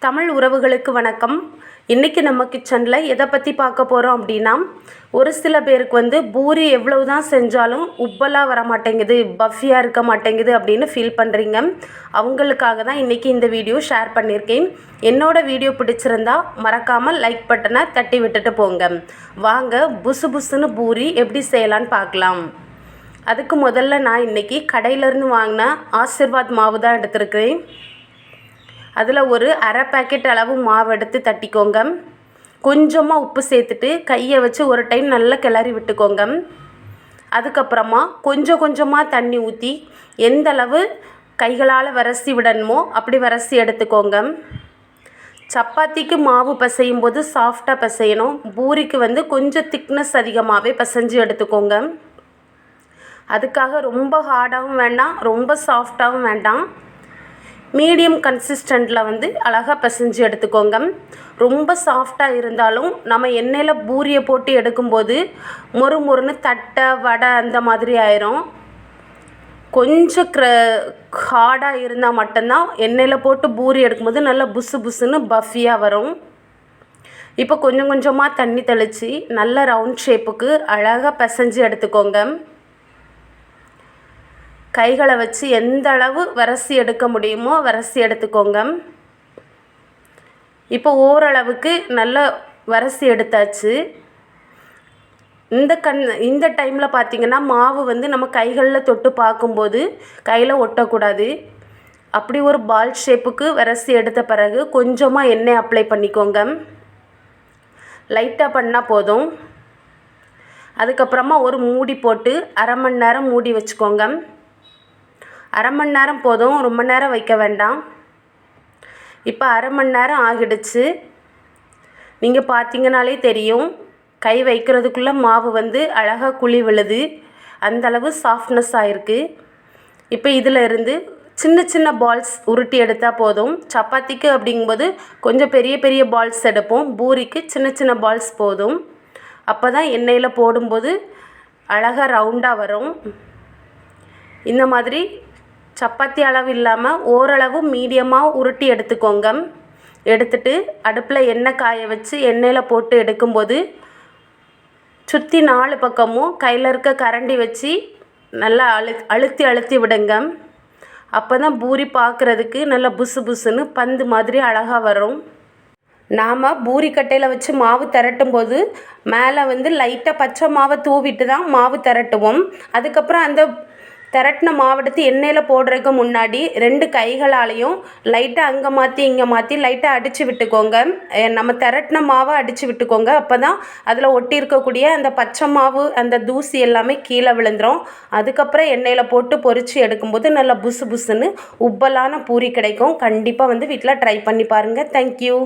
தமிழ் உறவுகளுக்கு வணக்கம். இன்றைக்கி நம்ம கிச்சனில் எதை பற்றி பார்க்க போகிறோம் அப்படின்னா, ஒரு சில பேருக்கு பூரி எவ்வளவு தான் செஞ்சாலும் உப்பலாக வர மாட்டேங்குது, பஃபியாக இருக்க மாட்டேங்குது அப்படின்னு ஃபீல் பண்ணுறீங்க. அவங்களுக்காக தான் இன்றைக்கி இந்த வீடியோ ஷேர் பண்ணியிருக்கேன். என்னோடய வீடியோ பிடிச்சிருந்தா மறக்காமல் லைக் பட்டனை தட்டி விட்டுட்டு போங்க. வாங்க புசு புசுன்னு பூரி எப்படி செய்யலான்னு பார்க்கலாம். அதுக்கு முதல்ல நான் இன்றைக்கி கடையிலேருந்து வாங்கின ஆசீர்வாத் மாவு தான் எடுத்துருக்கிறேன். அதில் ஒரு அரை பேக்கெட் அளவு மாவு எடுத்து தட்டிக்கோங்க. கொஞ்சமாக உப்பு சேர்த்துட்டு கையை வச்சு ஒரு டைம் நல்லா கிளறி விட்டுக்கோங்க. அதுக்கப்புறமா கொஞ்சம் கொஞ்சமாக தண்ணி ஊற்றி எந்த அளவு கைகளால் விரசி விடணுமோ அப்படி விரசி எடுத்துக்கோங்க. சப்பாத்திக்கு மாவு பிசையும் போது சாஃப்டாக பிசையணும். பூரிக்கு கொஞ்சம் திக்னஸ் அதிகமாகவே பிசைஞ்சு எடுத்துக்கோங்க. அதுக்காக ரொம்ப ஹார்டாகவும் வேண்டாம், ரொம்ப சாஃப்டாகவும் வேண்டாம். மீடியம் கன்சிஸ்டண்ட்டில் அழகாக பிசைஞ்சு எடுத்துக்கோங்க. ரொம்ப சாஃப்டாக இருந்தாலும் நம்ம எண்ணெயில் பூரியை போட்டு எடுக்கும்போது மொறு மொறுன்னு தட்டை வடை அந்த மாதிரி ஆயிரும். கொஞ்சம் ஹார்டாக இருந்தால் மட்டும்தான் எண்ணெயில் போட்டு பூரி எடுக்கும்போது நல்லா புசு புசுன்னு பஃபியாக வரும். இப்போ கொஞ்சம் கொஞ்சமாக தண்ணி தெளித்து நல்ல ரவுண்ட் ஷேப்புக்கு அழகாக பிசைஞ்சு எடுத்துக்கோங்க. கைகளை வச்சு எந்த அளவு விரசி எடுக்க முடியுமோ விரசி எடுத்துக்கோங்க. இப்போ ஓரளவுக்கு நல்லா விரசி எடுத்தாச்சு. இந்த டைமில் பார்த்திங்கன்னா மாவு நம்ம கைகளில் தொட்டு பார்க்கும்போது கையில் ஒட்டக்கூடாது. அப்படி ஒரு பால் ஷேப்புக்கு விரசி எடுத்த பிறகு கொஞ்சமாக எண்ணெய் அப்ளை பண்ணிக்கோங்க. லைட்டாக பண்ணால் போதும். அதுக்கப்புறமா ஒரு மூடி போட்டு அரை மணி நேரம் மூடி வச்சுக்கோங்க. அரை மணி நேரம் போதும், ரொம்ப நேரம் வைக்க வேண்டாம். இப்போ அரை மணி நேரம் ஆகிடுச்சு. நீங்கள் பார்த்தீங்கனாலே தெரியும், கை வைக்கிறதுக்குள்ளே மாவு அழகாக குழி விழுது. அந்தளவு சாஃப்ட்னஸ் ஆகிருக்கு. இப்போ இதில் இருந்து சின்ன சின்ன பால்ஸ் உருட்டி எடுத்தால் போதும். சப்பாத்திக்கு அப்படிங்கும்போது கொஞ்சம் பெரிய பெரிய பால்ஸ் எடுப்போம். பூரிக்கு சின்ன சின்ன பால்ஸ் போதும். அப்போ தான் எண்ணெயில் போடும்போது அழகாக ரவுண்டாக வரும். இந்த மாதிரி சப்பாத்தி அளவு இல்லாமல் ஓரளவு மீடியமாக உருட்டி எடுத்துக்கோங்க. எடுத்துட்டு அடுப்பில் எண்ணெய் காய வச்சு எண்ணெயில் போட்டு எடுக்கும்போது சுற்றி 4 பக்கமும் கையில் இருக்க கரண்டி வச்சு நல்லா அழுத்தி அழுத்தி விடுங்க. அப்போ தான் பூரி பார்க்குறதுக்கு நல்லா புசு புசுன்னு பந்து மாதிரி அழகாக வரும். நாம் பூரி கட்டையில் வச்சு மாவு திரட்டும் போது மேலே லைட்டாக பச்சை மாவை தூவிட்டு தான் மாவு திரட்டுவோம். அதுக்கப்புறம் அந்த திரட்டின மாவெடுத்து எண்ணெயில் போடுறதுக்கு முன்னாடி 2 கைகளாலையும் லைட்டாக அங்கே மாற்றி இங்கே மாற்றி லைட்டாக அடித்து விட்டுக்கோங்க. நம்ம திரட்டின மாவை அடித்து விட்டுக்கோங்க. அப்போ தான் அதில் ஒட்டி இருக்கக்கூடிய அந்த பச்சை மாவு அந்த தூசி எல்லாமே கீழே விழுந்துடும். அதுக்கப்புறம் எண்ணெயில் போட்டு பொரித்து எடுக்கும்போது நல்லா புசு புசுன்னு உப்பலான பூரி கிடைக்கும். கண்டிப்பாக வீட்டில் ட்ரை பண்ணி பாருங்கள். தேங்க்யூ.